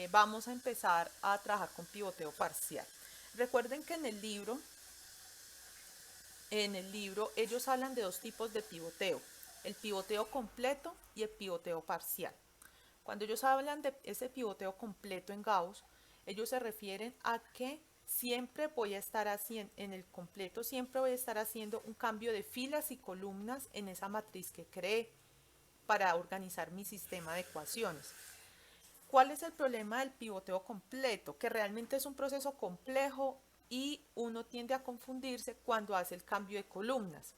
Vamos a empezar a trabajar con pivoteo parcial. Recuerden que en el libro ellos hablan de dos tipos de pivoteo, el pivoteo completo y el pivoteo parcial. Cuando ellos hablan de ese pivoteo completo en Gauss, ellos se refieren a que siempre voy a estar haciendo, en el completo, siempre voy a estar haciendo un cambio de filas y columnas en esa matriz que creé para organizar mi sistema de ecuaciones. ¿Cuál es el problema del pivoteo completo? Que realmente es un proceso complejo y uno tiende a confundirse cuando hace el cambio de columnas.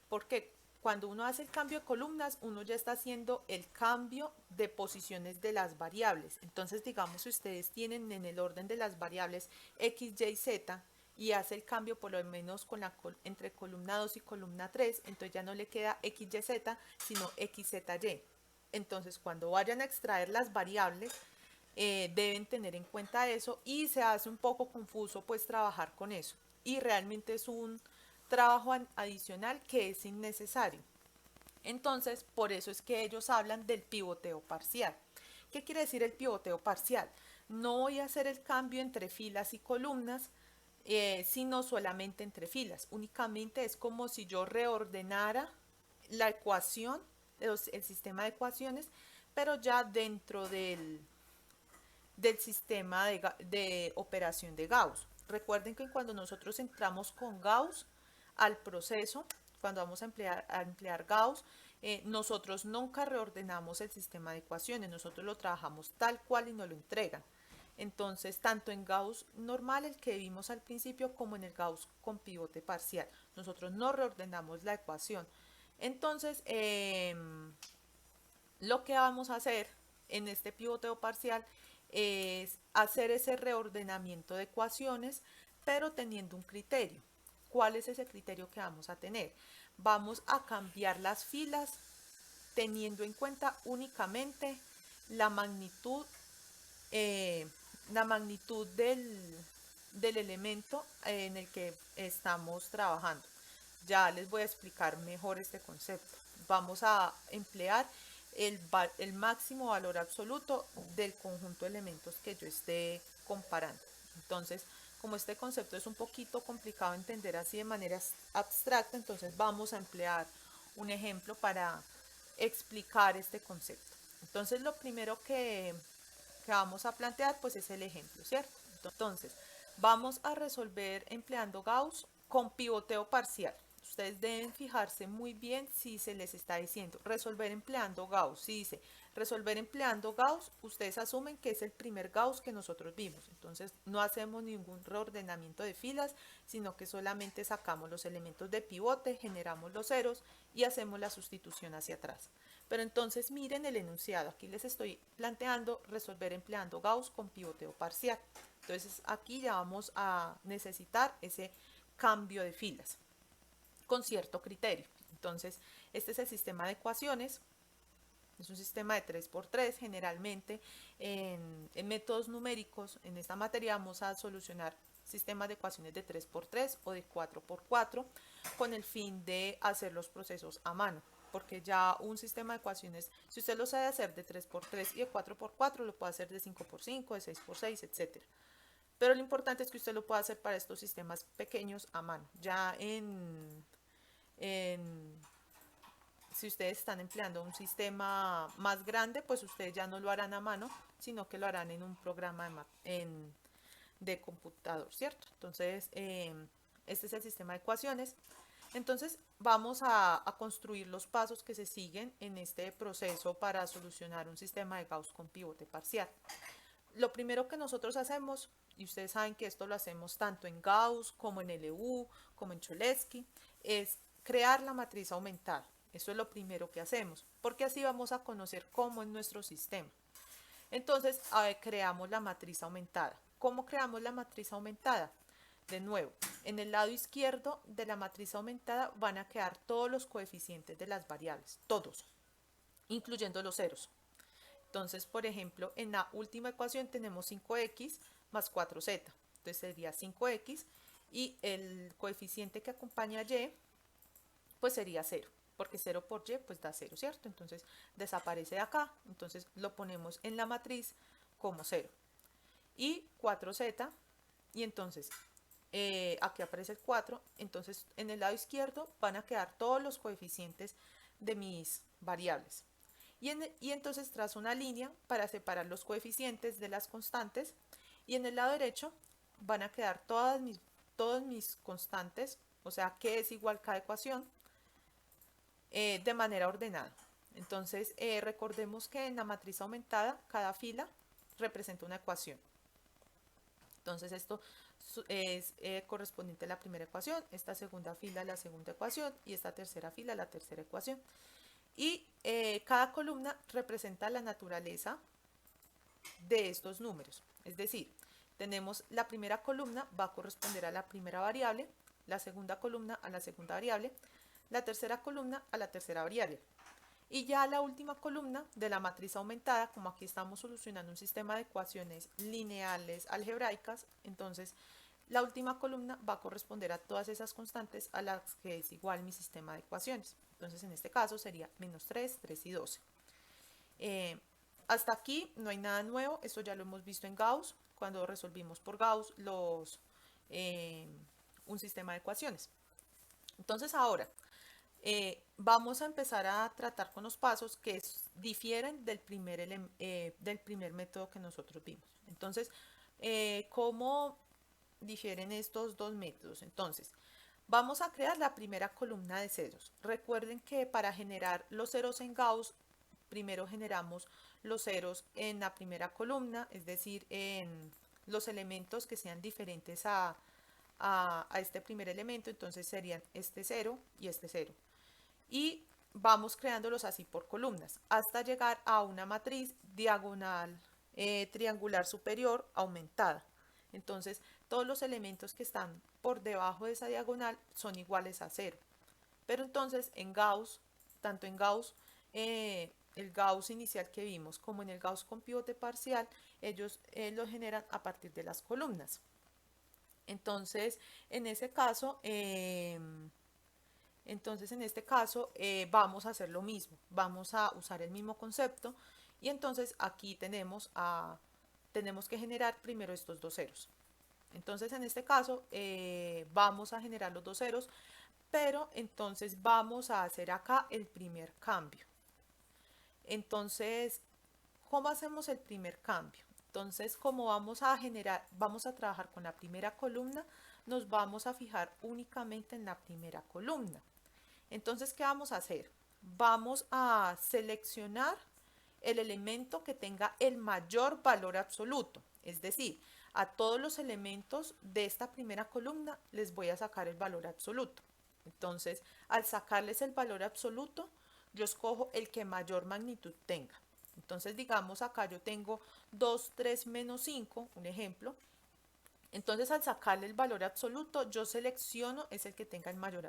Porque cuando uno hace el cambio de columnas, uno ya está haciendo el cambio de posiciones de las variables. Entonces, digamos, si ustedes tienen en el orden de las variables x, y, z y hace el cambio por lo menos con entre columna 2 y columna 3, entonces ya no le queda x, y, z, sino x, z, y. Entonces, cuando vayan a extraer las variables, deben tener en cuenta eso y se hace un poco confuso pues trabajar con eso. Y realmente es un trabajo adicional que es innecesario. Entonces, por eso es que ellos hablan del pivoteo parcial. ¿Qué quiere decir el pivoteo parcial? No voy a hacer el cambio entre filas y columnas, sino solamente entre filas. Únicamente es como si yo reordenara la ecuación, el sistema de ecuaciones, pero ya dentro del sistema de operación de Gauss. Recuerden que cuando nosotros entramos con Gauss al proceso, cuando vamos a emplear Gauss, nosotros nunca reordenamos el sistema de ecuaciones, nosotros lo trabajamos tal cual y nos lo entregan. Entonces, tanto en Gauss normal, el que vimos al principio, como en el Gauss con pivote parcial, nosotros no reordenamos la ecuación. Entonces, lo que vamos a hacer en este pivoteo parcial es hacer ese reordenamiento de ecuaciones, pero teniendo un criterio. ¿Cuál es ese criterio que vamos a tener? Vamos a cambiar las filas teniendo en cuenta únicamente la magnitud, eh, la magnitud del elemento en el que estamos trabajando. Ya les voy a explicar mejor este concepto. Vamos a emplear el máximo valor absoluto del conjunto de elementos que yo esté comparando. Entonces, como este concepto es un poquito complicado de entender así de manera abstracta, entonces vamos a emplear un ejemplo para explicar este concepto. Entonces, lo primero que vamos a plantear pues es el ejemplo, ¿cierto? Entonces, vamos a resolver empleando Gauss con pivoteo parcial. Ustedes deben fijarse muy bien si se les está diciendo resolver empleando Gauss. Si dice resolver empleando Gauss, ustedes asumen que es el primer Gauss que nosotros vimos. Entonces no hacemos ningún reordenamiento de filas, sino que solamente sacamos los elementos de pivote, generamos los ceros y hacemos la sustitución hacia atrás. Pero entonces miren el enunciado. Aquí les estoy planteando resolver empleando Gauss con pivoteo parcial. Entonces aquí ya vamos a necesitar ese cambio de filas con cierto criterio. Entonces, este es el sistema de ecuaciones. Es un sistema de 3x3. Generalmente, en métodos numéricos, en esta materia vamos a solucionar sistemas de ecuaciones de 3x3 o de 4x4 con el fin de hacer los procesos a mano. Porque ya un sistema de ecuaciones, si usted lo sabe hacer de 3x3 y de 4x4, lo puede hacer de 5x5, de 6x6, etc. Pero lo importante es que usted lo pueda hacer para estos sistemas pequeños a mano. Ya en si ustedes están empleando un sistema más grande, pues ustedes ya no lo harán a mano, sino que lo harán en un programa de computador, ¿cierto? Entonces, este es el sistema de ecuaciones. Entonces, vamos a construir los pasos que se siguen en este proceso para solucionar un sistema de Gauss con pivote parcial. Lo primero que nosotros hacemos, y ustedes saben que esto lo hacemos tanto en Gauss como en LU, como en Cholesky, es crear la matriz aumentada. Eso es lo primero que hacemos, porque así vamos a conocer cómo es nuestro sistema. Entonces, creamos la matriz aumentada. ¿Cómo creamos la matriz aumentada? De nuevo, en el lado izquierdo de la matriz aumentada van a quedar todos los coeficientes de las variables, todos, incluyendo los ceros. Entonces, por ejemplo, en la última ecuación tenemos 5x más 4z. Entonces sería 5x y el coeficiente que acompaña a y pues sería 0, porque 0 por y pues da 0, ¿cierto? Entonces desaparece de acá, entonces lo ponemos en la matriz como 0 y 4z, y entonces aquí aparece el 4, entonces en el lado izquierdo van a quedar todos los coeficientes de mis variables. Y entonces trazo una línea para separar los coeficientes de las constantes, y en el lado derecho van a quedar todos mis constantes, o sea, que es igual cada ecuación, de manera ordenada. Entonces, recordemos que en la matriz aumentada, cada fila representa una ecuación. Entonces, esto es correspondiente a la primera ecuación, esta segunda fila la segunda ecuación y esta tercera fila la tercera ecuación. Y cada columna representa la naturaleza de estos números. Es decir, tenemos la primera columna va a corresponder a la primera variable, la segunda columna a la segunda variable, la tercera columna a la tercera variable. Y ya la última columna de la matriz aumentada, como aquí estamos solucionando un sistema de ecuaciones lineales algebraicas, entonces la última columna va a corresponder a todas esas constantes a las que es igual mi sistema de ecuaciones. Entonces en este caso sería menos 3, 3 y 12. Hasta aquí no hay nada nuevo, esto ya lo hemos visto en Gauss, cuando resolvimos por Gauss un sistema de ecuaciones. Entonces ahora vamos a empezar a tratar con los pasos que difieren del primer método que nosotros vimos. Entonces, ¿cómo difieren estos dos métodos? Entonces, vamos a crear la primera columna de ceros. Recuerden que para generar los ceros en Gauss, primero generamos los ceros en la primera columna, es decir, en los elementos que sean diferentes a este primer elemento, entonces serían este 0 y este 0. Y vamos creándolos así por columnas, hasta llegar a una matriz diagonal triangular superior aumentada. Entonces, todos los elementos que están por debajo de esa diagonal son iguales a 0. Pero entonces, en Gauss, tanto en Gauss, el Gauss inicial que vimos, como en el Gauss con pivote parcial, ellos lo generan a partir de las columnas. Entonces, en ese caso, vamos a hacer lo mismo, vamos a usar el mismo concepto, y entonces aquí tenemos que generar primero estos dos ceros. Entonces en este caso vamos a generar los dos ceros, pero entonces vamos a hacer acá el primer cambio. Entonces, ¿cómo hacemos el primer cambio? Entonces, como vamos a trabajar con la primera columna, nos vamos a fijar únicamente en la primera columna. Entonces, ¿qué vamos a hacer? Vamos a seleccionar el elemento que tenga el mayor valor absoluto. Es decir, a todos los elementos de esta primera columna les voy a sacar el valor absoluto. Entonces, al sacarles el valor absoluto, yo escojo el que mayor magnitud tenga. Entonces, digamos, acá yo tengo 2, 3, menos 5, un ejemplo. Entonces, al sacarle el valor absoluto, yo selecciono es el que tenga el mayor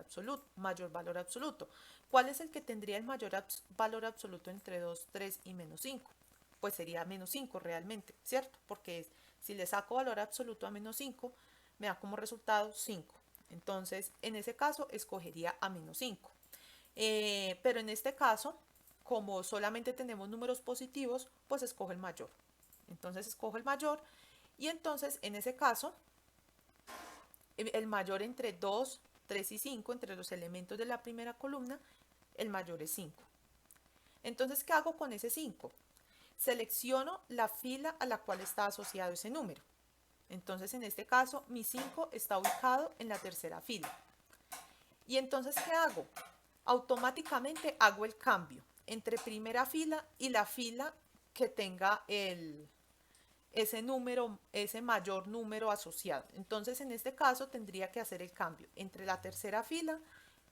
valor absoluto. ¿Cuál es el que tendría el mayor valor absoluto entre 2, 3 y menos 5? Pues sería menos 5 realmente, ¿cierto? Porque si le saco valor absoluto a menos 5, me da como resultado 5. Entonces, en ese caso, escogería a menos 5. Pero en este caso, como solamente tenemos números positivos, pues escojo el mayor. Entonces, escojo el mayor. Y entonces, en ese caso, el mayor entre 2, 3 y 5, entre los elementos de la primera columna, el mayor es 5. Entonces, ¿qué hago con ese 5? Selecciono la fila a la cual está asociado ese número. Entonces, en este caso, mi 5 está ubicado en la tercera fila. Y entonces, ¿qué hago? Automáticamente hago el cambio entre primera fila y la fila que tenga ese mayor número asociado. Entonces, en este caso, tendría que hacer el cambio entre la tercera fila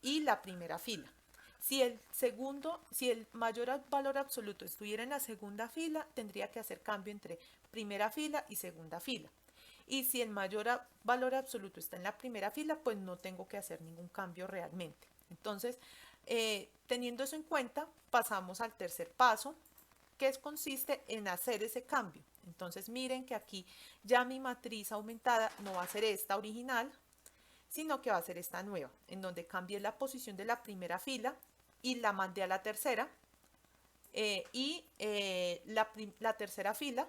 y la primera fila. Si el mayor valor absoluto estuviera en la segunda fila, tendría que hacer cambio entre primera fila y segunda fila. Y si el mayor valor absoluto está en la primera fila, pues no tengo que hacer ningún cambio realmente. Entonces, teniendo eso en cuenta, pasamos al tercer paso, que consiste en hacer ese cambio. Entonces, miren que aquí ya mi matriz aumentada no va a ser esta original, sino que va a ser esta nueva, en donde cambié la posición de la primera fila y la mandé a la tercera, la tercera fila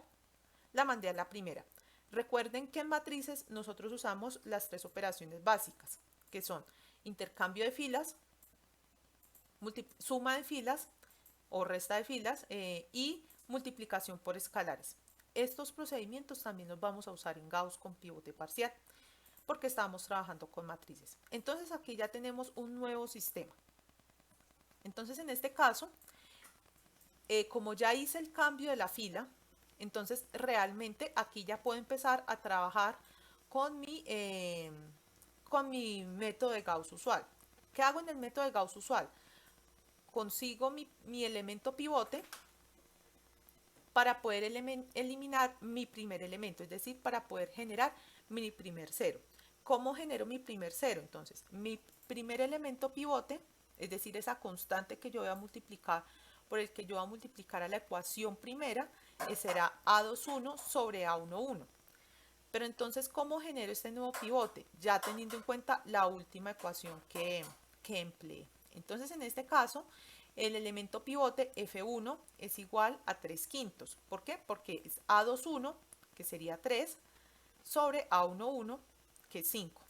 la mandé a la primera. Recuerden que en matrices nosotros usamos las tres operaciones básicas, que son intercambio de filas, suma de filas o resta de filas y multiplicación por escalares. Estos procedimientos también los vamos a usar en Gauss con pivote parcial porque estamos trabajando con matrices. Entonces aquí ya tenemos un nuevo sistema. Entonces en este caso, como ya hice el cambio de la fila, entonces realmente aquí ya puedo empezar a trabajar con mi método de Gauss usual. ¿Qué hago en el método de Gauss usual? Consigo mi elemento pivote para poder eliminar mi primer elemento, es decir, para poder generar mi primer cero. ¿Cómo genero mi primer cero? Entonces, mi primer elemento pivote, es decir, esa constante que yo voy a multiplicar, por el que yo voy a multiplicar a la ecuación primera, será A21 sobre A11. Pero entonces, ¿cómo genero este nuevo pivote? Ya teniendo en cuenta la última ecuación que empleé. Entonces, en este caso, el elemento pivote F1 es igual a 3 quintos. ¿Por qué? Porque es A21, que sería 3, sobre A11, que es 5.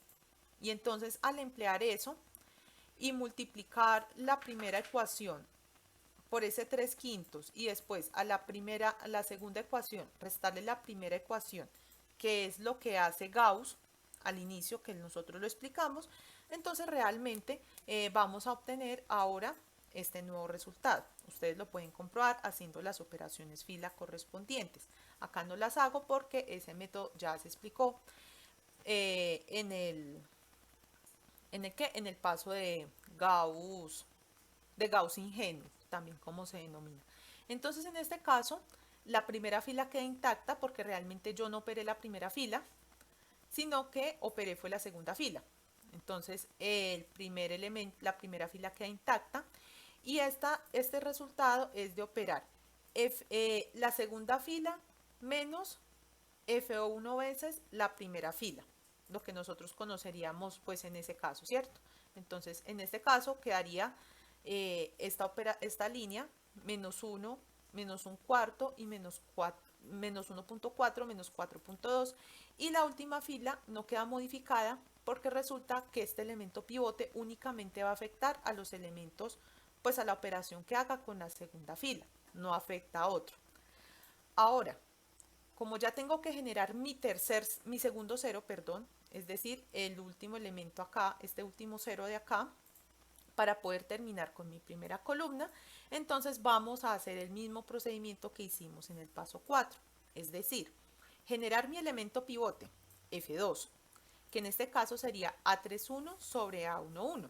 Y entonces, al emplear eso y multiplicar la primera ecuación por ese 3 quintos y después a la segunda ecuación, restarle la primera ecuación, que es lo que hace Gauss al inicio, que nosotros lo explicamos, entonces realmente vamos a obtener ahora este nuevo resultado. Ustedes lo pueden comprobar haciendo las operaciones fila correspondientes. Acá no las hago porque ese método ya se explicó en el paso de Gauss ingenuo, también como se denomina. Entonces, en este caso, la primera fila queda intacta porque realmente yo no operé la primera fila, sino que operé fue la segunda fila. Entonces, la primera fila queda intacta y este resultado es de operar la segunda fila menos F1 veces la primera fila, lo que nosotros conoceríamos pues en ese caso, ¿cierto? Entonces, en este caso quedaría esta línea menos 1, menos un cuarto y menos 1.4, menos 4.2 y la última fila no queda modificada porque resulta que este elemento pivote únicamente va a afectar a los elementos, pues a la operación que haga con la segunda fila, no afecta a otro. Ahora, como ya tengo que generar mi segundo cero, perdón, es decir, el último elemento acá, este último cero de acá, para poder terminar con mi primera columna, entonces vamos a hacer el mismo procedimiento que hicimos en el paso 4, es decir, generar mi elemento pivote, F2, que en este caso sería A31 sobre A11.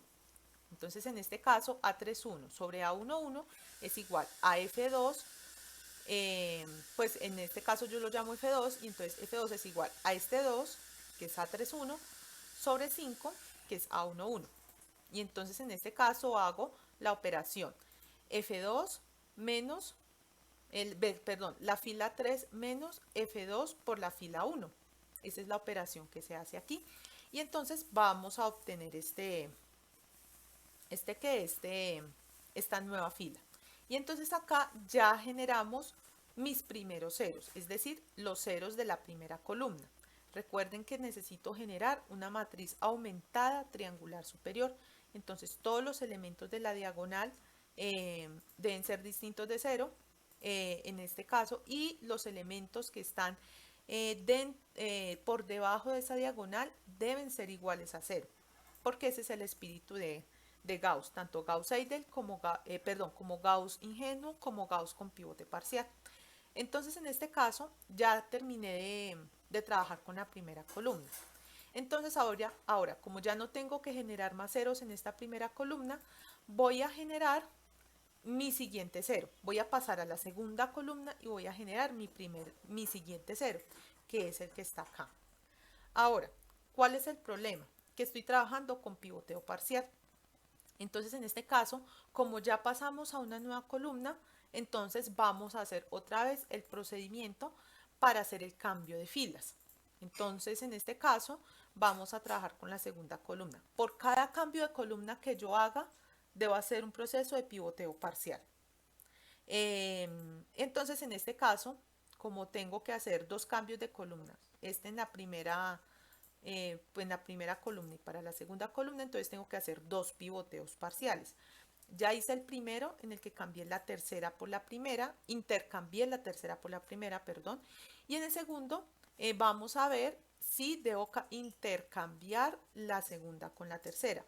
Entonces, en este caso, A31 sobre A11 es igual a F2, pues en este caso yo lo llamo F2, y entonces F2 es igual a este 2, que es A31, sobre 5, que es A11. Y entonces en este caso hago la operación F2 menos, la fila 3 menos F2 por la fila 1. Esa es la operación que se hace aquí. Y entonces vamos a obtener esta nueva fila. Y entonces acá ya generamos mis primeros ceros, es decir, los ceros de la primera columna. Recuerden que necesito generar una matriz aumentada triangular superior. Entonces todos los elementos de la diagonal deben ser distintos de cero en este caso, y los elementos que están por debajo de esa diagonal deben ser iguales a cero, porque ese es el espíritu de Gauss, tanto Gauss-Seidel como Gauss ingenuo como Gauss con pivote parcial. Entonces en este caso ya terminé de trabajar con la primera columna. Entonces ahora, como ya no tengo que generar más ceros en esta primera columna, voy a generar mi siguiente cero. Voy a pasar a la segunda columna y voy a generar mi siguiente cero, que es el que está acá. Ahora, ¿cuál es el problema? Que estoy trabajando con pivoteo parcial. Entonces, en este caso, como ya pasamos a una nueva columna, entonces vamos a hacer otra vez el procedimiento para hacer el cambio de filas. Entonces, en este caso, vamos a trabajar con la segunda columna. Por cada cambio de columna que yo haga, debo hacer un proceso de pivoteo parcial. Entonces, en este caso, como tengo que hacer dos cambios de columnas, este en la primera, pues en la primera columna y para la segunda columna, entonces tengo que hacer dos pivoteos parciales. Ya hice el primero en el que cambié la tercera por la primera, intercambié la tercera por la primera, perdón, y en el segundo vamos a ver si debo intercambiar la segunda con la tercera.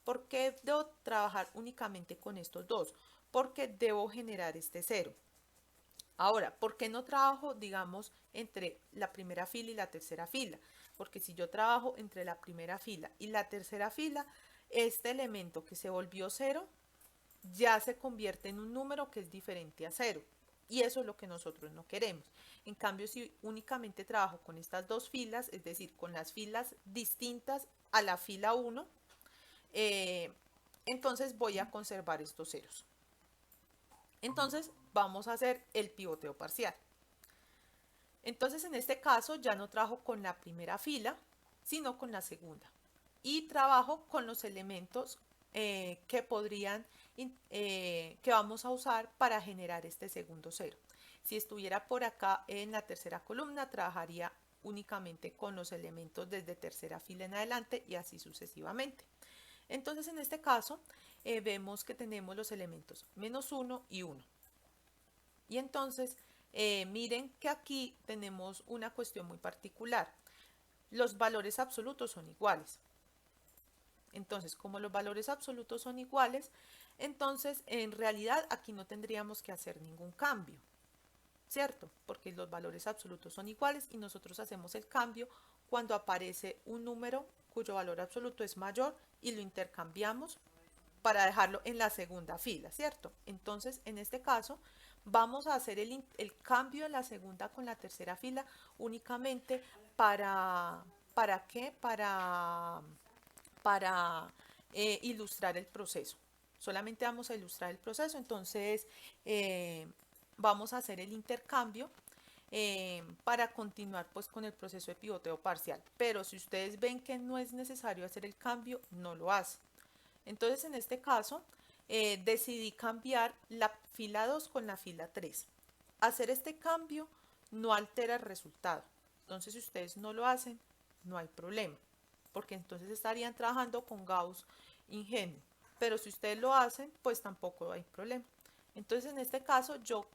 ¿Por qué debo trabajar únicamente con estos dos? Porque debo generar este cero. Ahora, ¿por qué no trabajo, digamos, entre la primera fila y la tercera fila? Porque si yo trabajo entre la primera fila y la tercera fila, este elemento que se volvió cero ya se convierte en un número que es diferente a cero. Y eso es lo que nosotros no queremos. En cambio, si únicamente trabajo con estas dos filas, es decir, con las filas distintas a la fila 1, entonces voy a conservar estos ceros. Entonces vamos a hacer el pivoteo parcial. Entonces en este caso ya no trabajo con la primera fila, sino con la segunda. Y trabajo con los elementos que podrían, que vamos a usar para generar este segundo cero. Si estuviera por acá en la tercera columna, trabajaría únicamente con los elementos desde tercera fila en adelante y así sucesivamente. Entonces en este caso vemos que tenemos los elementos menos 1 y 1. Y entonces miren que aquí tenemos una cuestión muy particular. Los valores absolutos son iguales. Entonces, como los valores absolutos son iguales, entonces en realidad aquí no tendríamos que hacer ningún cambio, ¿cierto? Porque los valores absolutos son iguales y nosotros hacemos el cambio cuando aparece un número cuyo valor absoluto es mayor y lo intercambiamos para dejarlo en la segunda fila, ¿cierto? Entonces, en este caso, vamos a hacer el cambio de la segunda con la tercera fila únicamente ¿para qué? Para ilustrar el proceso. Solamente vamos a ilustrar el proceso, entonces vamos a hacer el intercambio para continuar pues con el proceso de pivoteo parcial. Pero si ustedes ven que no es necesario hacer el cambio, no lo hace. Entonces en este caso decidí cambiar la fila 2 con la fila 3. Hacer este cambio no altera el resultado. Entonces si ustedes no lo hacen, no hay problema, porque entonces estarían trabajando con Gauss ingenuo. Pero si ustedes lo hacen, pues tampoco hay problema. Entonces en este caso yo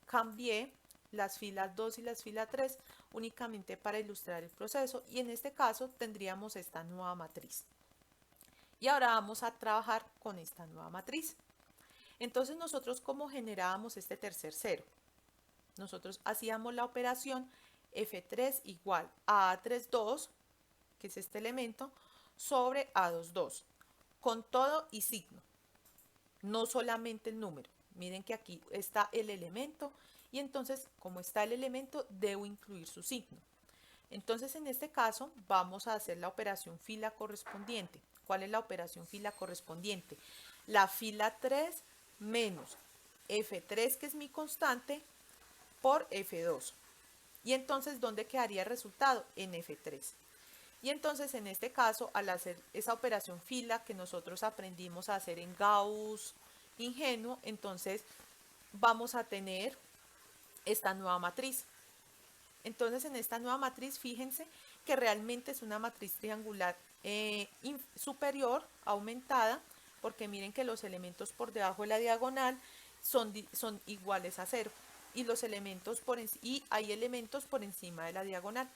cambié las filas 2 y las filas 3 únicamente para ilustrar el proceso y en este caso tendríamos esta nueva matriz. Y ahora vamos a trabajar con esta nueva matriz. Entonces nosotros, ¿cómo generábamos este tercer cero? Nosotros hacíamos la operación F3 igual a A32, que es este elemento, sobre A22, con todo y signo, no solamente el número. Miren que aquí está el elemento y entonces, como está el elemento, debo incluir su signo. Entonces, en este caso, vamos a hacer la operación fila correspondiente. ¿Cuál es la operación fila correspondiente? La fila 3 menos F3, que es mi constante, por F2. Y entonces, ¿dónde quedaría el resultado? En F3. Y entonces, en este caso, al hacer esa operación fila que nosotros aprendimos a hacer en Gauss ingenuo, entonces vamos a tener esta nueva matriz. Entonces, en esta nueva matriz, fíjense que realmente es una matriz triangular superior, aumentada, porque miren que los elementos por debajo de la diagonal son iguales a 0 y los elementos y hay elementos por encima de la diagonal.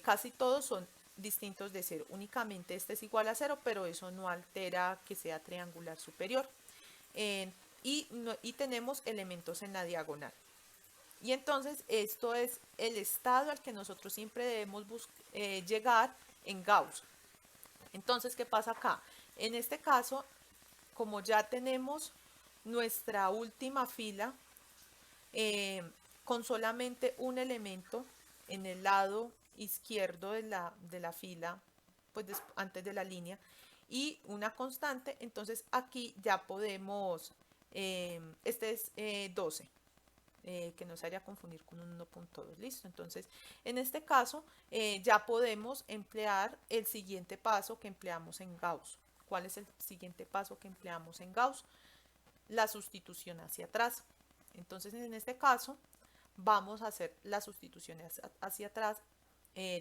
Casi todos son distintos de 0, únicamente este es igual a 0, pero eso no altera que sea triangular superior. Y tenemos elementos en la diagonal. Y entonces esto es el estado al que nosotros siempre debemos llegar en Gauss. Entonces, ¿qué pasa acá? En este caso, como ya tenemos nuestra última fila con solamente un elemento en el lado izquierdo de la fila, pues antes de la línea, y una constante, entonces aquí ya podemos, este es 12. Que no se haya confundir con un 1.2, listo. Entonces, en este caso, ya podemos emplear el siguiente paso que empleamos en Gauss. ¿Cuál es el siguiente paso que empleamos en Gauss? La sustitución hacia atrás. Entonces, en este caso, vamos a hacer las sustituciones hacia atrás,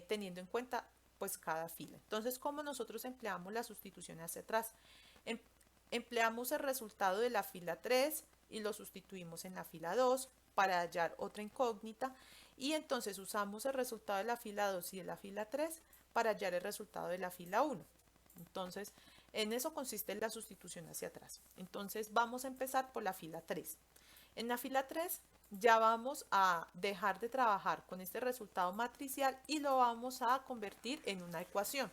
teniendo en cuenta pues cada fila. Entonces, ¿cómo nosotros empleamos la sustitución hacia atrás? Em empleamos el resultado de la fila 3 y lo sustituimos en la fila 2 para hallar otra incógnita, y entonces usamos el resultado de la fila 2 y de la fila 3 para hallar el resultado de la fila 1. Entonces, en eso consiste la sustitución hacia atrás. Entonces, vamos a empezar por la fila 3. En la fila 3 ya vamos a dejar de trabajar con este resultado matricial y lo vamos a convertir en una ecuación.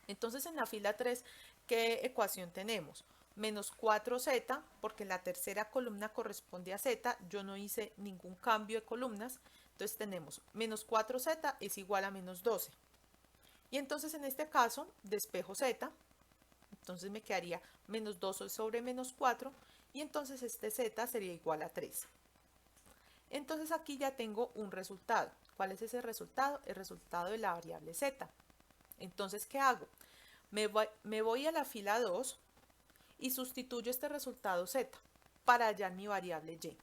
Entonces, en la fila 3, ¿qué ecuación tenemos? Menos 4z, porque la tercera columna corresponde a z, yo no hice ningún cambio de columnas, entonces tenemos menos 4z es igual a menos 12. Y entonces en este caso despejo z, entonces me quedaría menos 12 sobre menos 4, y entonces este z sería igual a 3. Entonces aquí ya tengo un resultado. ¿Cuál es ese resultado? El resultado de la variable z. Entonces, ¿qué hago? Me voy a la fila 2 y sustituyo este resultado z para hallar mi variable y.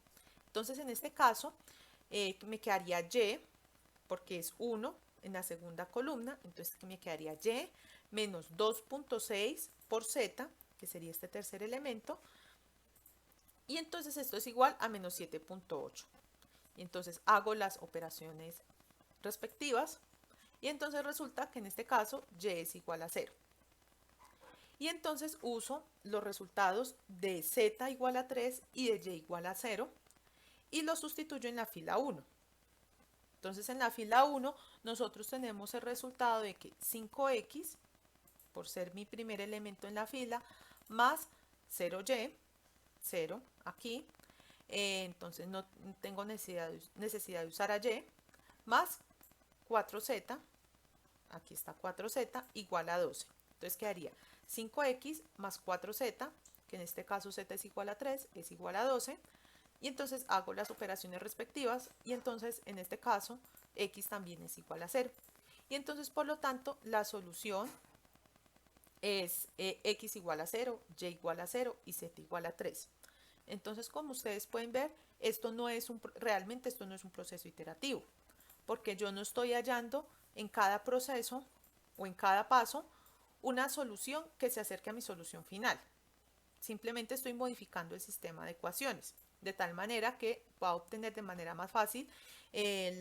Entonces, en este caso, me quedaría y, porque es 1 en la segunda columna, entonces me quedaría y menos 2.6 por z, que sería este tercer elemento, y entonces esto es igual a menos 7.8. Y entonces hago las operaciones respectivas, y entonces resulta que en este caso y es igual a 0. Y entonces uso los resultados de z igual a 3 y de y igual a 0 y los sustituyo en la fila 1. Entonces en la fila 1 nosotros tenemos el resultado de que 5x, por ser mi primer elemento en la fila, más 0y, 0 aquí, entonces no tengo necesidad de usar a y, más 4z, aquí está 4z, igual a 12. Entonces quedaría 5x más 4z, que en este caso z es igual a 3, es igual a 12. Y entonces hago las operaciones respectivas, y entonces en este caso x también es igual a 0. Y entonces por lo tanto la solución es x igual a 0, y igual a 0 y z igual a 3. Entonces, como ustedes pueden ver, realmente esto no es un proceso iterativo, porque yo no estoy hallando en cada proceso o en cada paso una solución que se acerque a mi solución final. Simplemente estoy modificando el sistema de ecuaciones, de tal manera que va a obtener de manera más fácil el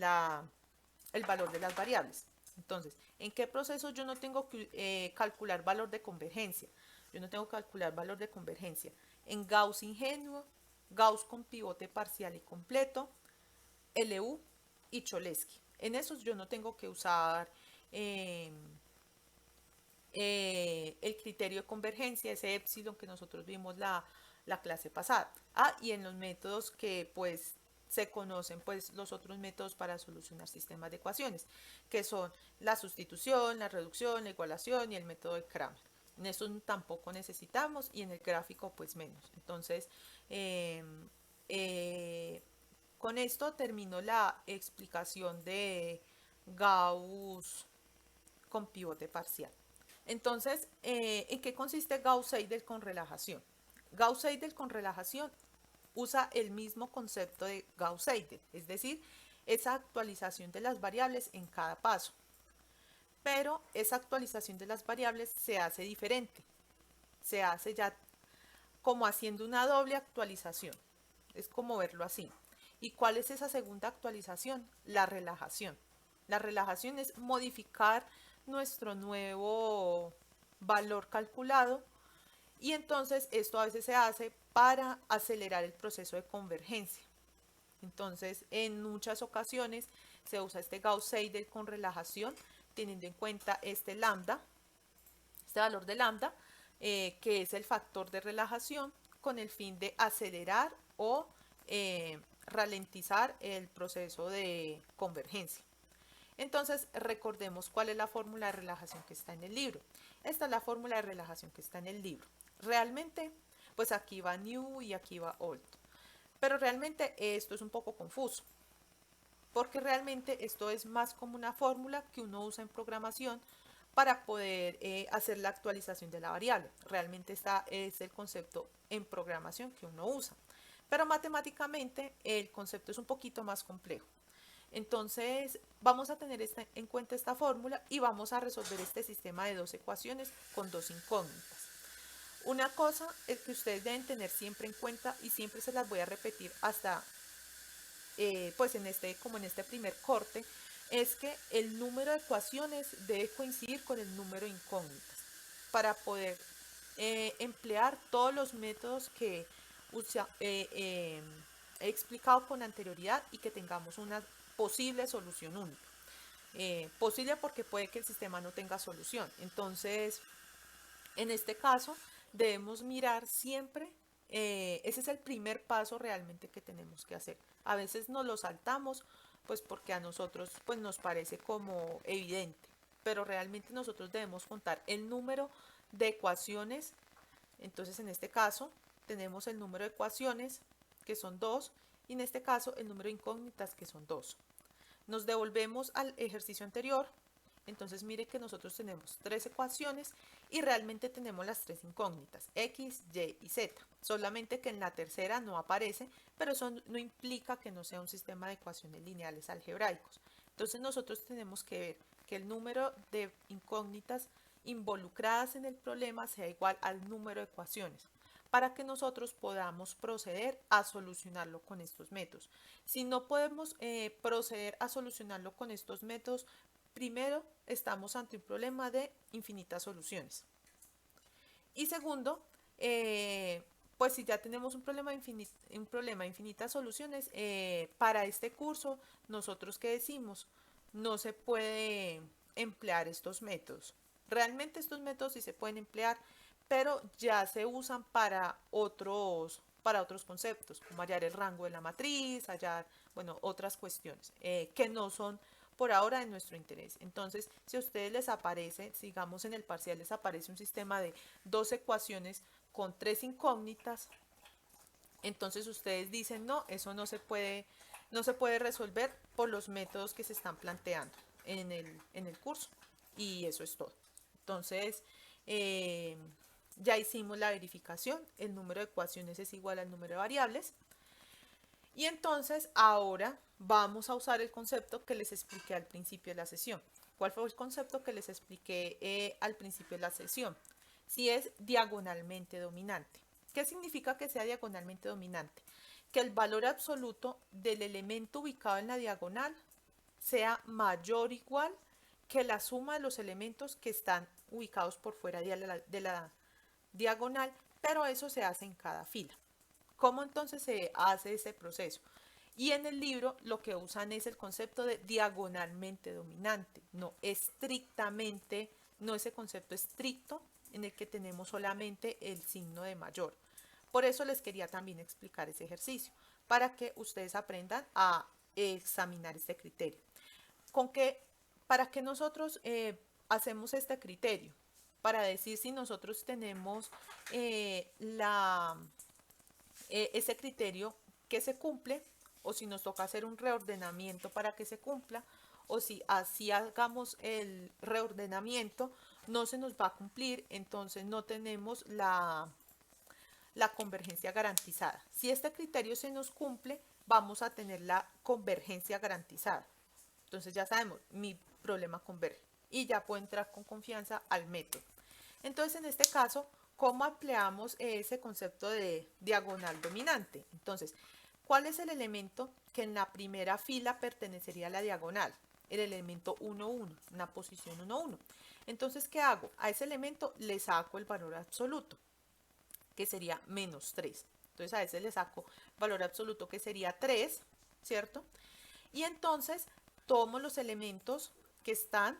valor de las variables. Entonces, ¿en qué proceso yo no tengo que calcular valor de convergencia? Yo no tengo que calcular valor de convergencia en Gauss ingenuo, Gauss con pivote parcial y completo, LU y Cholesky. En esos yo no tengo que usar el criterio de convergencia, ese épsilon que nosotros vimos la clase pasada. Y en los métodos que pues se conocen pues los otros métodos para solucionar sistemas de ecuaciones, que son la sustitución, la reducción, la igualación y el método de Cramer. En eso tampoco necesitamos, y en el gráfico pues menos. Entonces, con esto termino la explicación de Gauss con pivote parcial. Entonces, ¿en qué consiste Gauss-Seidel con relajación? Gauss-Seidel con relajación usa el mismo concepto de Gauss-Seidel, es decir, esa actualización de las variables en cada paso. Pero esa actualización de las variables se hace diferente, se hace ya como haciendo una doble actualización, es como verlo así. ¿Y cuál es esa segunda actualización? La relajación. La relajación es modificar nuestro nuevo valor calculado, y entonces esto a veces se hace para acelerar el proceso de convergencia. Entonces, en muchas ocasiones se usa este Gauss-Seidel con relajación, teniendo en cuenta este lambda, este valor de lambda, que es el factor de relajación, con el fin de acelerar o ralentizar el proceso de convergencia. Entonces, recordemos cuál es la fórmula de relajación que está en el libro. Esta es la fórmula de relajación que está en el libro. Realmente, pues aquí va new y aquí va old. Pero realmente esto es un poco confuso, porque realmente esto es más como una fórmula que uno usa en programación para poder hacer la actualización de la variable. Realmente este es el concepto en programación que uno usa. Pero matemáticamente el concepto es un poquito más complejo. Entonces vamos a tener en cuenta esta fórmula y vamos a resolver este sistema de dos ecuaciones con dos incógnitas. Una cosa es que ustedes deben tener siempre en cuenta y siempre se las voy a repetir hasta pues como en este primer corte, es que el número de ecuaciones debe coincidir con el número de incógnitas para poder emplear todos los métodos que he explicado con anterioridad y que tengamos una posible solución única. Posible porque puede que el sistema no tenga solución. Entonces, en este caso, debemos mirar siempre, ese es el primer paso realmente que tenemos que hacer. A veces nos lo saltamos, pues porque a nosotros pues nos parece como evidente, pero realmente nosotros debemos contar el número de ecuaciones. Entonces, en este caso, tenemos el número de ecuaciones, que son 2, y en este caso el número de incógnitas, que son 2. Nos devolvemos al ejercicio anterior. Entonces mire que nosotros tenemos tres ecuaciones y realmente tenemos las tres incógnitas, x, y y z. Solamente que en la tercera no aparece, pero eso no implica que no sea un sistema de ecuaciones lineales algebraicos. Entonces nosotros tenemos que ver que el número de incógnitas involucradas en el problema sea igual al número de ecuaciones, para que nosotros podamos proceder a solucionarlo con estos métodos. Si no podemos proceder a solucionarlo con estos métodos, primero estamos ante un problema de infinitas soluciones. Y segundo, pues si ya tenemos un problema de infinitas soluciones, para este curso, nosotros qué decimos, no se puede emplear estos métodos. Realmente estos métodos sí se pueden emplear, pero ya se usan para otros conceptos, como hallar el rango de la matriz, hallar, bueno, otras cuestiones que no son por ahora de nuestro interés. Entonces, si a ustedes les aparece, sigamos en el parcial, les aparece un sistema de dos ecuaciones con tres incógnitas, entonces ustedes dicen, no, eso no se puede resolver por los métodos que se están planteando en el curso. Y eso es todo. Entonces, eh, ya hicimos la verificación, el número de ecuaciones es igual al número de variables. Y entonces ahora vamos a usar el concepto que les expliqué al principio de la sesión. ¿Cuál fue el concepto que les expliqué al principio de la sesión? Si es diagonalmente dominante. ¿Qué significa que sea diagonalmente dominante? Que el valor absoluto del elemento ubicado en la diagonal sea mayor o igual que la suma de los elementos que están ubicados por fuera de la diagonal, pero eso se hace en cada fila. ¿Cómo entonces se hace ese proceso? Y en el libro lo que usan es el concepto de diagonalmente dominante, no estrictamente, no ese concepto estricto en el que tenemos solamente el signo de mayor. Por eso les quería también explicar ese ejercicio, para que ustedes aprendan a examinar este criterio. ¿Con qué? ¿Para qué nosotros hacemos este criterio? Para decir si nosotros tenemos ese criterio que se cumple, o si nos toca hacer un reordenamiento para que se cumpla, o si así hagamos el reordenamiento, no se nos va a cumplir, entonces no tenemos la convergencia garantizada. Si este criterio se nos cumple, vamos a tener la convergencia garantizada. Entonces ya sabemos, mi problema converge y ya puedo entrar con confianza al método. Entonces, en este caso, ¿cómo empleamos ese concepto de diagonal dominante? Entonces, ¿cuál es el elemento que en la primera fila pertenecería a la diagonal? El elemento 1, 1, una posición 1, 1. Entonces, ¿qué hago? A ese elemento le saco el valor absoluto, que sería menos 3. Entonces, a ese le saco valor absoluto, que sería 3, ¿cierto? Y entonces, tomo los elementos que están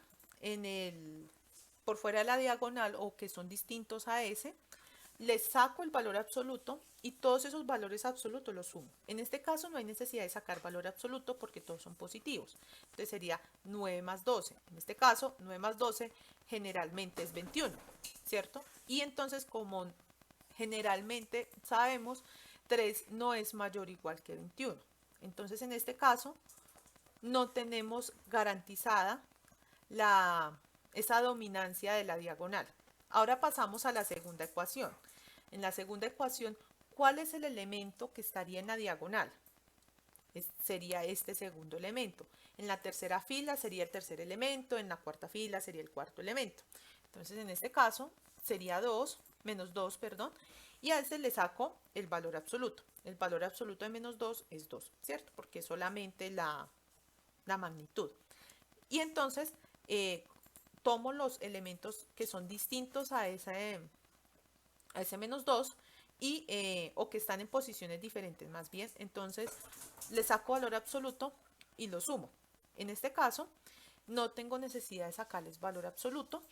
por fuera de la diagonal o que son distintos a ese, les saco el valor absoluto y todos esos valores absolutos los sumo. En este caso no hay necesidad de sacar valor absoluto porque todos son positivos. Entonces sería 9 más 12. En este caso, 9 más 12 generalmente es 21, ¿cierto? Y entonces, como generalmente sabemos, 3 no es mayor o igual que 21. Entonces, en este caso, no tenemos garantizada esa dominancia de la diagonal. Ahora pasamos a la segunda ecuación. En la segunda ecuación, ¿cuál es el elemento que estaría en la diagonal? Sería este segundo elemento. En la tercera fila sería el tercer elemento, en la cuarta fila sería el cuarto elemento. Entonces en este caso sería 2, menos 2, perdón, y a este le saco el valor absoluto. El valor absoluto de menos 2 es 2, ¿cierto? Porque es solamente la magnitud. Y entonces tomo los elementos que son distintos a ese menos 2 o que están en posiciones diferentes más bien. Entonces le saco valor absoluto y lo sumo. En este caso no tengo necesidad de sacarles valor absoluto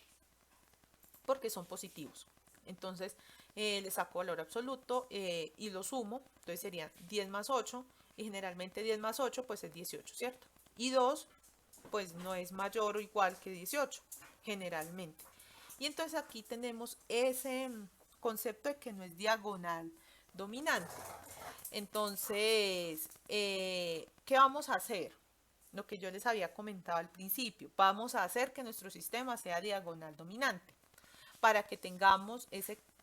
porque son positivos. Entonces le saco valor absoluto y lo sumo. Entonces serían 10 más 8 y generalmente 10 más 8 pues es 18, ¿cierto? Y 2 pues no es mayor o igual que 18 generalmente. Y entonces aquí tenemos ese concepto de que no es diagonal dominante. Entonces, ¿qué vamos a hacer? Lo que yo les había comentado al principio. Vamos a hacer que nuestro sistema sea diagonal dominante para que tengamos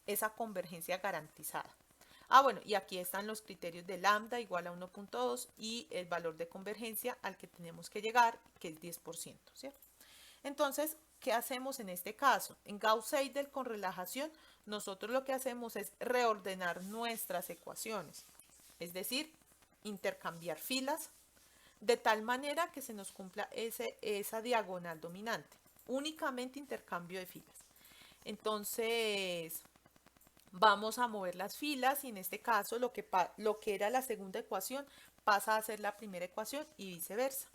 esa convergencia garantizada. Bueno, y aquí están los criterios de lambda igual a 1.2 y el valor de convergencia al que tenemos que llegar, que es 10%, ¿cierto? Entonces, ¿qué hacemos en este caso? En Gauss-Seidel con relajación, nosotros lo que hacemos es reordenar nuestras ecuaciones, es decir, intercambiar filas de tal manera que se nos cumpla esa diagonal dominante, únicamente intercambio de filas. Entonces, vamos a mover las filas y en este caso lo que era la segunda ecuación pasa a ser la primera ecuación y viceversa.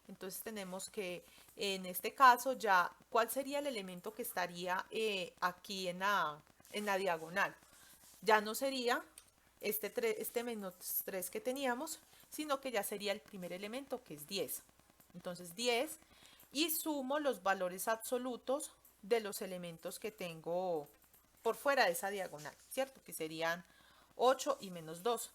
Entonces tenemos que, en este caso ya, ¿cuál sería el elemento que estaría aquí en la diagonal? Ya no sería este menos 3 que teníamos, sino que ya sería el primer elemento, que es 10. Entonces 10 y sumo los valores absolutos de los elementos que tengo por fuera de esa diagonal, ¿cierto? Que serían 8 y menos 2.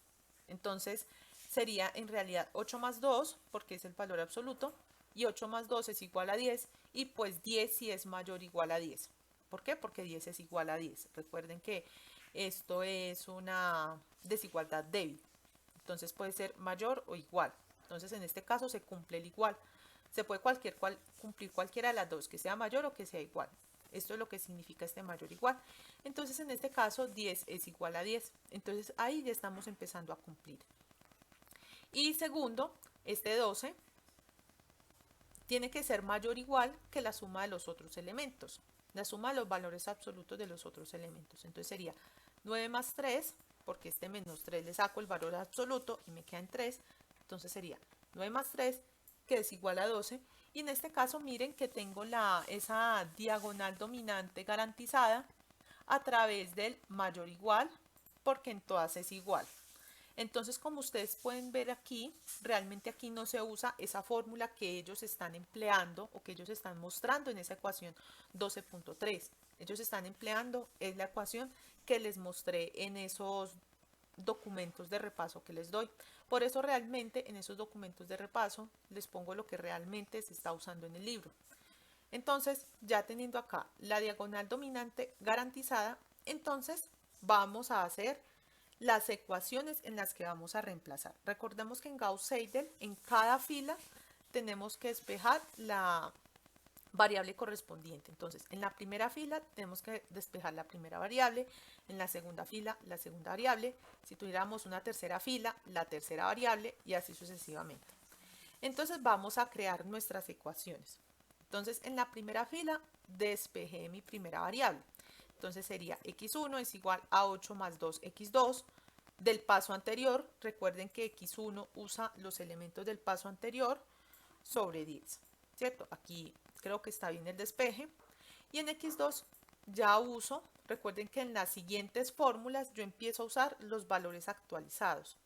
Entonces sería en realidad 8 más 2, porque es el valor absoluto, y 8 más 2 es igual a 10, y pues 10 si es mayor o igual a 10. ¿Por qué? Porque 10 es igual a 10. Recuerden que esto es una desigualdad débil. Entonces puede ser mayor o igual. Entonces en este caso se cumple el igual. Se puede cumplir cualquiera de las dos, que sea mayor o que sea igual. Esto es lo que significa este mayor igual. Entonces en este caso 10 es igual a 10. Entonces ahí ya estamos empezando a cumplir. Y segundo, este 12 tiene que ser mayor o igual que la suma de los otros elementos. La suma de los valores absolutos de los otros elementos. Entonces sería 9 más 3, porque este menos 3 le saco el valor absoluto y me queda en 3. Entonces sería 9 más 3, que es igual a 12. Y en este caso miren que tengo esa diagonal dominante garantizada a través del mayor igual, porque en todas es igual. Entonces, como ustedes pueden ver aquí, realmente aquí no se usa esa fórmula que ellos están empleando o que ellos están mostrando en esa ecuación 12.3. Ellos están empleando es la ecuación que les mostré en esos documentos de repaso que les doy. Por eso realmente en esos documentos de repaso les pongo lo que realmente se está usando en el libro. Entonces, ya teniendo acá la diagonal dominante garantizada, entonces vamos a hacer las ecuaciones en las que vamos a reemplazar. Recordemos que en Gauss-Seidel, en cada fila, tenemos que despejar la variable correspondiente. Entonces, en la primera fila tenemos que despejar la primera variable, en la segunda fila la segunda variable, si tuviéramos una tercera fila, la tercera variable y así sucesivamente. Entonces vamos a crear nuestras ecuaciones. Entonces, en la primera fila despejé mi primera variable. Entonces sería x1 es igual a 8 más 2x2 del paso anterior. Recuerden que x1 usa los elementos del paso anterior sobre 10, ¿cierto? Aquí creo que está bien el despeje. Y en x2 ya uso, recuerden que en las siguientes fórmulas yo empiezo a usar los valores actualizados,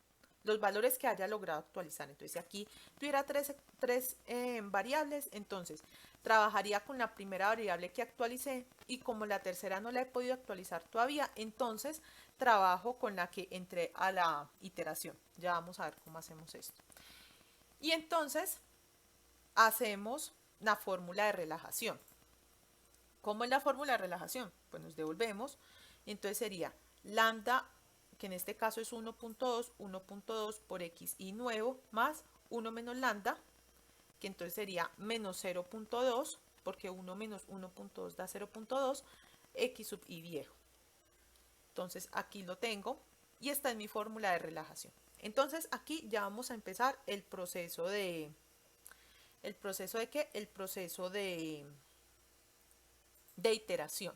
los valores que haya logrado actualizar. Entonces, si aquí tuviera tres variables, entonces trabajaría con la primera variable que actualicé y como la tercera no la he podido actualizar todavía, entonces trabajo con la que entré a la iteración. Ya vamos a ver cómo hacemos esto. Y entonces hacemos la fórmula de relajación. ¿Cómo es la fórmula de relajación? Pues nos devolvemos. Entonces sería lambda que en este caso es 1.2 por xi nuevo más 1 menos lambda, que entonces sería menos 0.2, porque 1 menos 1.2 da 0.2, x sub i viejo. Entonces aquí lo tengo y esta es mi fórmula de relajación. Entonces aquí ya vamos a empezar el proceso de... ¿El proceso de qué? El proceso de iteración.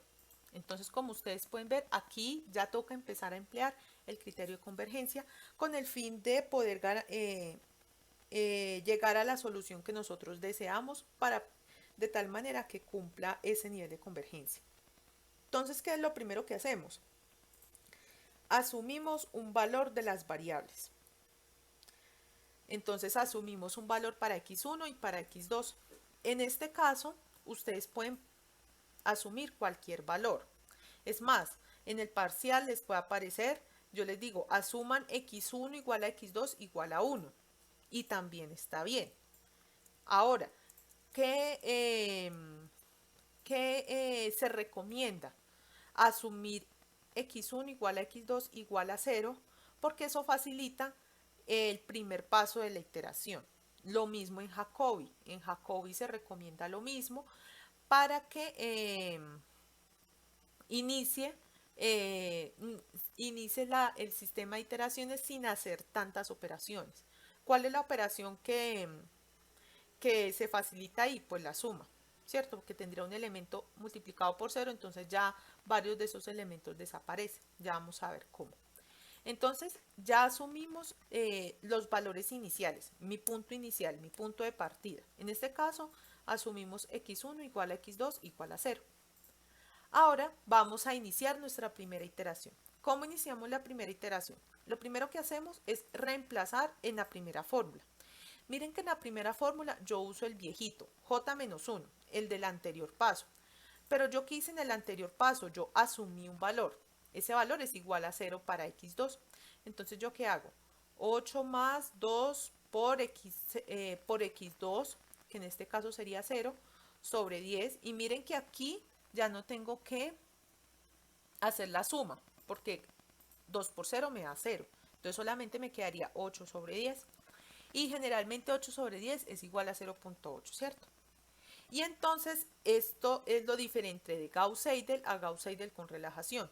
Entonces, como ustedes pueden ver, aquí ya toca empezar a emplear el criterio de convergencia con el fin de poder llegar a la solución que nosotros deseamos de tal manera que cumpla ese nivel de convergencia. Entonces, ¿qué es lo primero que hacemos? Asumimos un valor de las variables. Entonces, asumimos un valor para x1 y para x2. En este caso, ustedes pueden asumir cualquier valor. Es más, en el parcial les puede aparecer, yo les digo, asuman x1 igual a x2 igual a 1. Y también está bien. Ahora, ¿qué se recomienda? Asumir x1 igual a x2 igual a 0, porque eso facilita el primer paso de la iteración. Lo mismo en Jacobi. En Jacobi se recomienda lo mismo para que inicie el sistema de iteraciones sin hacer tantas operaciones. ¿Cuál es la operación que se facilita ahí? Pues la suma, ¿cierto? Porque tendría un elemento multiplicado por 0, entonces ya varios de esos elementos desaparecen. Ya vamos a ver cómo. Entonces ya asumimos los valores iniciales, mi punto inicial, mi punto de partida. En este caso asumimos x1 igual a x2 igual a 0. Ahora vamos a iniciar nuestra primera iteración. ¿Cómo iniciamos la primera iteración? Lo primero que hacemos es reemplazar en la primera fórmula. Miren que en la primera fórmula yo uso el viejito, j-1, el del anterior paso. Pero yo quise en el anterior paso, yo asumí un valor. Ese valor es igual a 0 para x2. Entonces, ¿yo qué hago? 8 más 2 por x2, que en este caso sería 0, sobre 10. Y miren que aquí ya no tengo que hacer la suma, porque 2 por 0 me da 0. Entonces, solamente me quedaría 8 sobre 10. Y generalmente 8 sobre 10 es igual a 0.8, ¿cierto? Y entonces esto es lo diferente de Gauss-Seidel a Gauss-Seidel con relajación.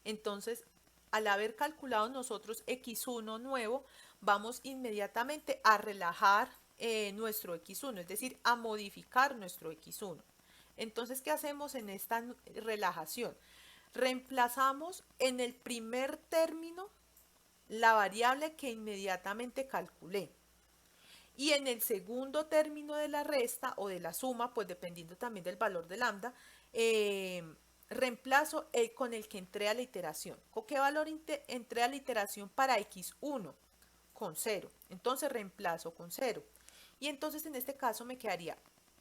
Entonces, al haber calculado nosotros x1 nuevo, vamos inmediatamente a relajar nuestro x1, es decir, a modificar nuestro x1. Entonces, ¿qué hacemos en esta relajación? Reemplazamos en el primer término la variable que inmediatamente calculé. Y en el segundo término de la resta o de la suma, pues dependiendo también del valor de lambda, reemplazo con el que entré a la iteración. ¿Con qué valor entré a la iteración para x1? Con 0. Entonces reemplazo con 0. Y entonces en este caso me quedaría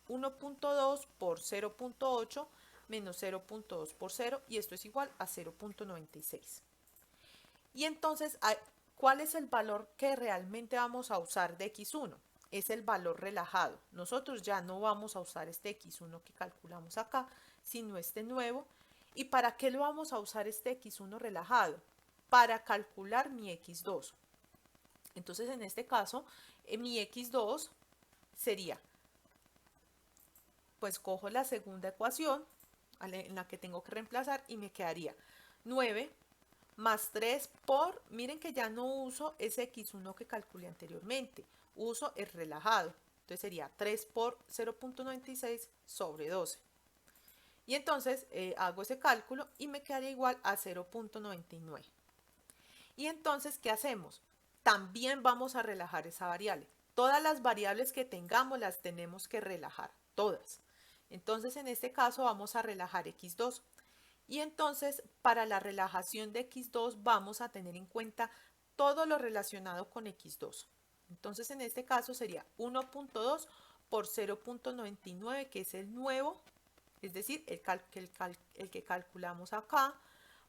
1.2 por 0.8 menos 0.2 por 0, y esto es igual a 0.96. Y entonces, ¿cuál es el valor que realmente vamos a usar de x1? Es el valor relajado. Nosotros ya no vamos a usar este x1 que calculamos acá, sino este nuevo. ¿Y para qué lo vamos a usar este x1 relajado? Para calcular mi x2. Entonces, en este caso, mi x2 sería, pues cojo la segunda ecuación en la que tengo que reemplazar y me quedaría 9 más 3 por, miren que ya no uso ese x1 que calculé anteriormente, uso el relajado. Entonces sería 3 por 0.96 sobre 12. Y entonces hago ese cálculo y me quedaría igual a 0.99. Y entonces, ¿qué hacemos? También vamos a relajar esa variable. Todas las variables que tengamos las tenemos que relajar, todas. Entonces, en este caso vamos a relajar x2. Y entonces, para la relajación de x2 vamos a tener en cuenta todo lo relacionado con x2. Entonces, en este caso sería 1.2 por 0.99, que es el nuevo, es decir, el que calculamos acá,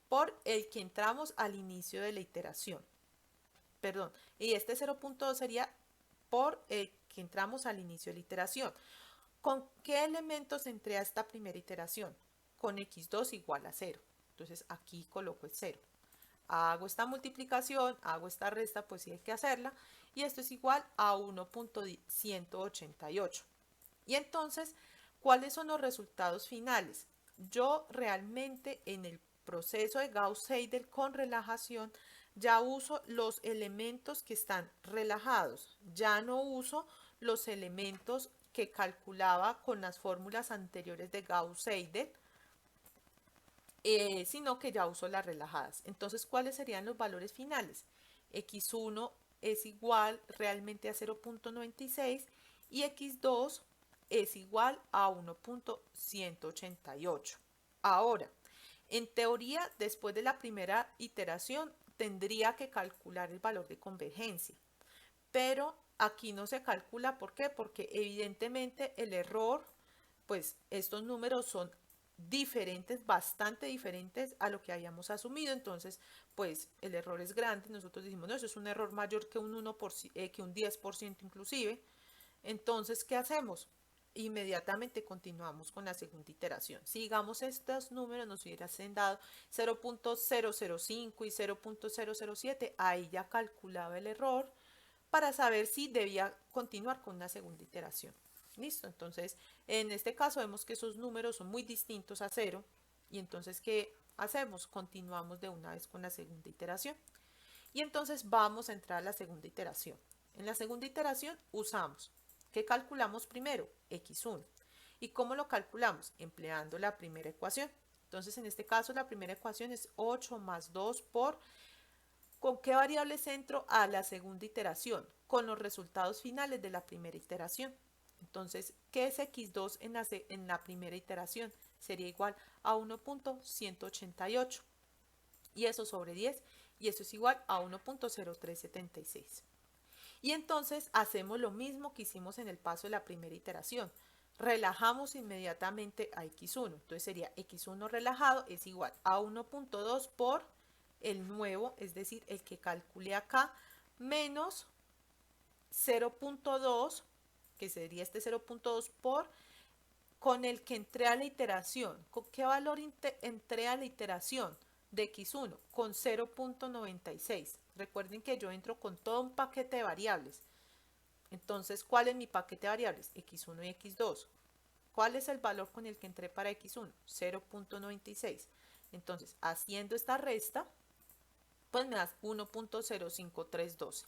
por el que entramos al inicio de la iteración. Perdón, y este 0.2 sería por el que entramos al inicio de la iteración. ¿Con qué elementos entré a esta primera iteración? Con x2 igual a 0. Entonces aquí coloco el 0. hago esta multiplicación, hago esta resta, pues sí hay que hacerla, y esto es igual a 1.188. Y entonces, ¿cuáles son los resultados finales? Yo realmente en el proceso de Gauss-Seidel con relajación ya uso los elementos que están relajados, ya no uso los elementos que calculaba con las fórmulas anteriores de Gauss-Seidel, sino que ya uso las relajadas. Entonces, ¿cuáles serían los valores finales? X1 es igual realmente a 0.96 y X2 es igual a 1.188. Ahora, en teoría, después de la primera iteración, tendría que calcular el valor de convergencia, pero aquí no se calcula. ¿Por qué? Porque evidentemente el error, pues estos números son diferentes, bastante diferentes a lo que habíamos asumido, entonces pues el error es grande. Nosotros dijimos, no, eso es un error mayor que un 1%, que un 10% inclusive. Entonces, ¿qué hacemos? Inmediatamente continuamos con la segunda iteración. Si digamos estos números nos hubiesen dado 0.005 y 0.007, ahí ya calculaba el error para saber si debía continuar con una segunda iteración. Listo, entonces en este caso vemos que esos números son muy distintos a cero, y entonces ¿qué hacemos? Continuamos de una vez con la segunda iteración. Y entonces vamos a entrar a la segunda iteración. En la segunda iteración usamos, ¿qué calculamos primero? X1. ¿Y cómo lo calculamos? Empleando la primera ecuación. Entonces en este caso la primera ecuación es 8 más 2 por, ¿con qué variable entro a la segunda iteración? Con los resultados finales de la primera iteración. Entonces, ¿qué es X2 en la primera iteración? Sería igual a 1.188. Y eso sobre 10, y eso es igual a 1.0376. Y entonces hacemos lo mismo que hicimos en el paso de la primera iteración. Relajamos inmediatamente a X1. Entonces sería X1 relajado es igual a 1.2 por el nuevo, es decir, el que calculé acá, menos 0.2, que sería este 0.2 por con el que entré a la iteración. ¿Con qué valor entré a la iteración de X1? Con 0.96. Recuerden que yo entro con todo un paquete de variables. Entonces, ¿cuál es mi paquete de variables? X1 y X2. ¿Cuál es el valor con el que entré para X1? 0.96. Entonces, haciendo esta resta, pues me da 1.05312.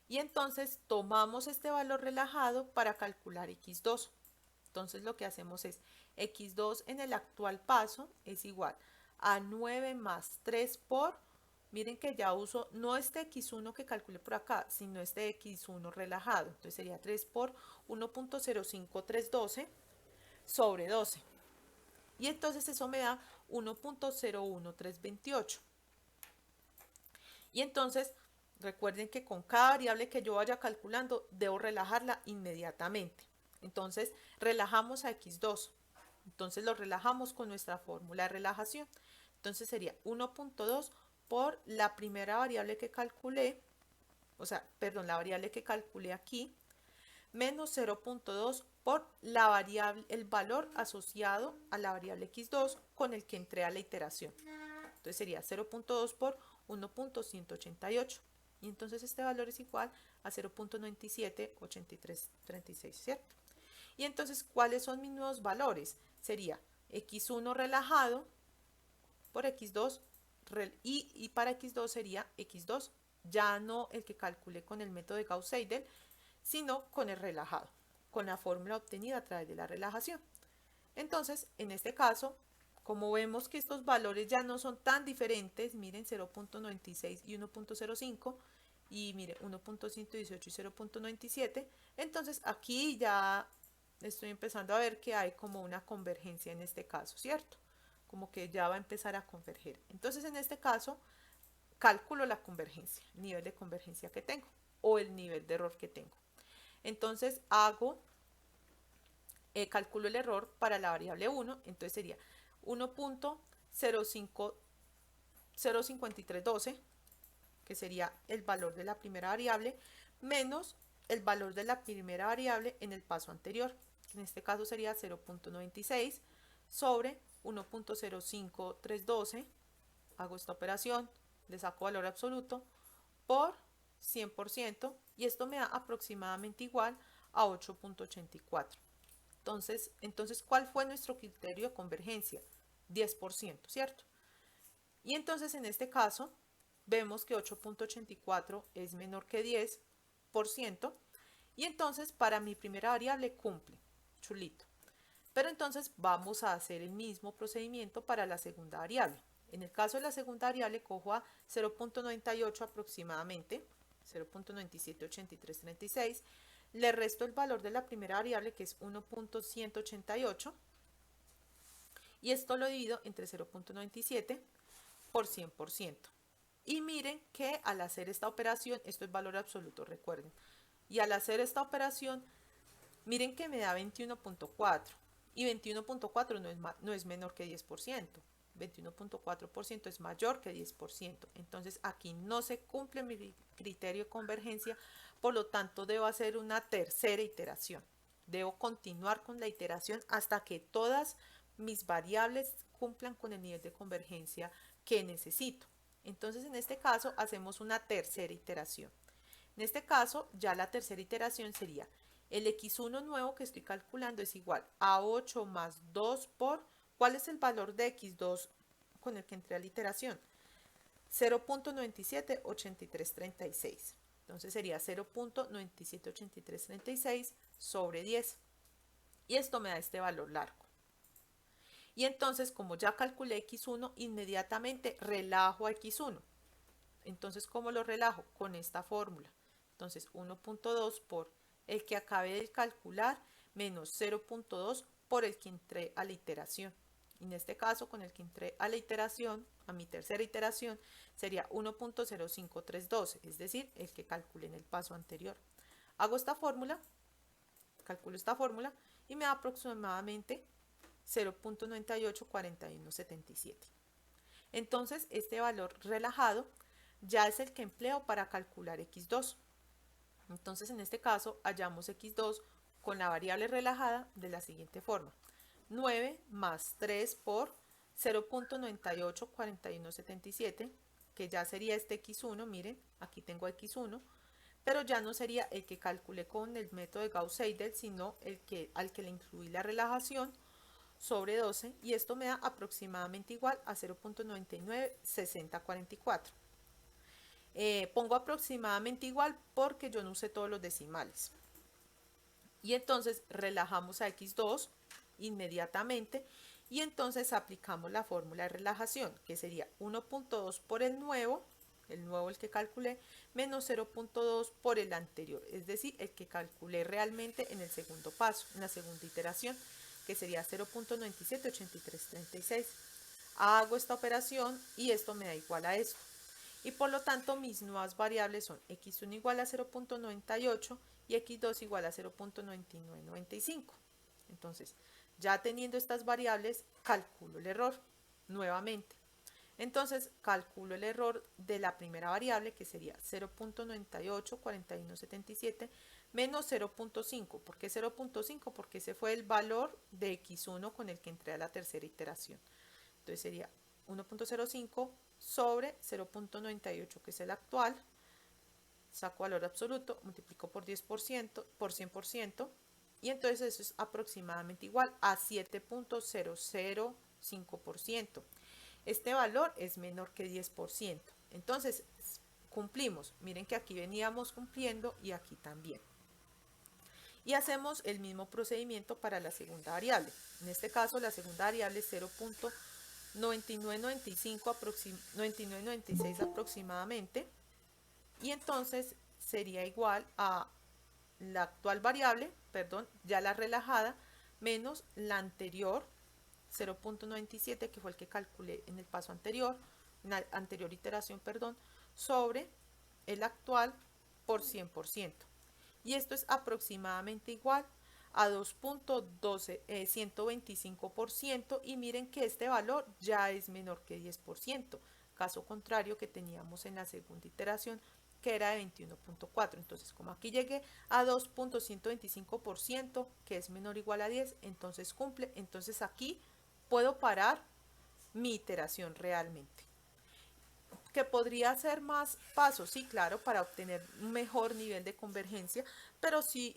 Y entonces tomamos este valor relajado para calcular X2. Entonces lo que hacemos es X2 en el actual paso es igual a 9 más 3 por, miren que ya uso no este X1 que calculé por acá, sino este X1 relajado. Entonces sería 3 por 1.05312 sobre 12. Y entonces eso me da 1.01328. Y entonces recuerden que con cada variable que yo vaya calculando debo relajarla inmediatamente. Entonces relajamos a X2. Entonces lo relajamos con nuestra fórmula de relajación. Entonces sería 1.2 por la primera variable que calculé, o sea, perdón, la variable que calculé aquí, menos 0.2 por la variable, el valor asociado a la variable X2 con el que entré a la iteración. Entonces sería 0.2 por 1.188. Y entonces este valor es igual a 0.978336, ¿cierto? Y entonces, ¿cuáles son mis nuevos valores? Sería X1 relajado por X2 y para X2 sería X2, ya no el que calculé con el método de Gauss-Seidel, sino con el relajado, con la fórmula obtenida a través de la relajación. Entonces, en este caso, como vemos que estos valores ya no son tan diferentes, miren 0.96 y 1.05, y mire 1.118 y 0.97, entonces aquí ya estoy empezando a ver que hay como una convergencia en este caso, ¿cierto? Como que ya va a empezar a converger. Entonces en este caso calculo la convergencia, el nivel de convergencia que tengo o el nivel de error que tengo. Entonces calculo el error para la variable 1, entonces sería 1.05312, que sería el valor de la primera variable, menos el valor de la primera variable en el paso anterior. En este caso sería 0.96 sobre 1.05312. Hago esta operación, le saco valor absoluto por 100% y esto me da aproximadamente igual a 8.84. Entonces, ¿cuál fue nuestro criterio de convergencia? 10%, ¿cierto? Y entonces en este caso vemos que 8.84 es menor que 10% y entonces para mi primera variable cumple, chulito. Pero entonces vamos a hacer el mismo procedimiento para la segunda variable. En el caso de la segunda variable cojo a 0.98 aproximadamente, 0.978336, le resto el valor de la primera variable que es 1.188 y esto lo divido entre 0.97 por 100%. Y miren que al hacer esta operación, esto es valor absoluto, recuerden, y al hacer esta operación, miren que me da 21.4 y 21.4 no es menor que 10%. 21.4% es mayor que 10%. Entonces aquí no se cumple mi criterio de convergencia, por lo tanto debo hacer una tercera iteración. Debo continuar con la iteración hasta que todas mis variables cumplan con el nivel de convergencia que necesito. Entonces en este caso hacemos una tercera iteración. En este caso ya la tercera iteración sería el x1 nuevo que estoy calculando es igual a 8 más 2 por, ¿cuál es el valor de x2 con el que entré a la iteración? 0.978336. Entonces sería 0.978336 sobre 10. Y esto me da este valor largo. Y entonces, como ya calculé x1, inmediatamente relajo a x1. Entonces, ¿cómo lo relajo? Con esta fórmula. Entonces, 1.2 por el que acabé de calcular menos 0.2 por el que entré a la iteración. En este caso, con el que entré a la iteración, a mi tercera iteración, sería 1.05312, es decir, el que calculé en el paso anterior. Hago esta fórmula, calculo esta fórmula y me da aproximadamente 0.984177. Entonces, este valor relajado ya es el que empleo para calcular x2. Entonces, en este caso, hallamos x2 con la variable relajada de la siguiente forma. 9 más 3 por 0.984177, que ya sería este x1, miren, aquí tengo x1, pero ya no sería el que calculé con el método de Gauss-Seidel, sino al que le incluí la relajación sobre 12, y esto me da aproximadamente igual a 0.996044. Pongo aproximadamente igual porque yo no usé todos los decimales. Y entonces relajamos a x2 inmediatamente y entonces aplicamos la fórmula de relajación, que sería 1.2 por el nuevo el que calculé, menos 0.2 por el anterior, es decir, el que calculé realmente en el segundo paso, en la segunda iteración, que sería 0.978336. Hago esta operación y esto me da igual a esto. Y por lo tanto mis nuevas variables son x1 igual a 0.98 y x2 igual a 0.9995. Entonces, ya teniendo estas variables, calculo el error nuevamente. Entonces, calculo el error de la primera variable, que sería 0.984177 menos 0.5. ¿Por qué 0.5? Porque ese fue el valor de x1 con el que entré a la tercera iteración. Entonces sería 1.05 sobre 0.98, que es el actual, saco valor absoluto, multiplico por 10%, por 100%, y entonces eso es aproximadamente igual a 7.005%. Este valor es menor que 10%. Entonces, cumplimos. Miren que aquí veníamos cumpliendo y aquí también. Y hacemos el mismo procedimiento para la segunda variable. En este caso, la segunda variable es 0.9996 aproximadamente. Y entonces sería igual a la actual variable, perdón, ya la relajada, menos la anterior, 0.97, que fue el que calculé en el paso anterior, en la anterior iteración, perdón, sobre el actual por 100%. Y esto es aproximadamente igual a 2.125%, y miren que este valor ya es menor que 10%, caso contrario que teníamos en la segunda iteración, que era de 21.4. Entonces, como aquí llegué a 2.125%, que es menor o igual a 10, entonces cumple. Entonces aquí puedo parar mi iteración realmente. Que podría ser más pasos, sí, claro, para obtener un mejor nivel de convergencia, pero si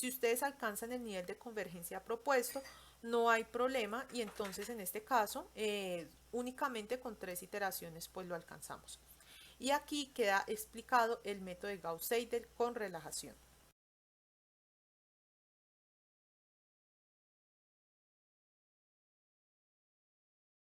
ustedes alcanzan el nivel de convergencia propuesto, no hay problema y entonces en este caso únicamente con 3 iteraciones pues lo alcanzamos. Y aquí queda explicado el método de Gauss-Seidel con relajación.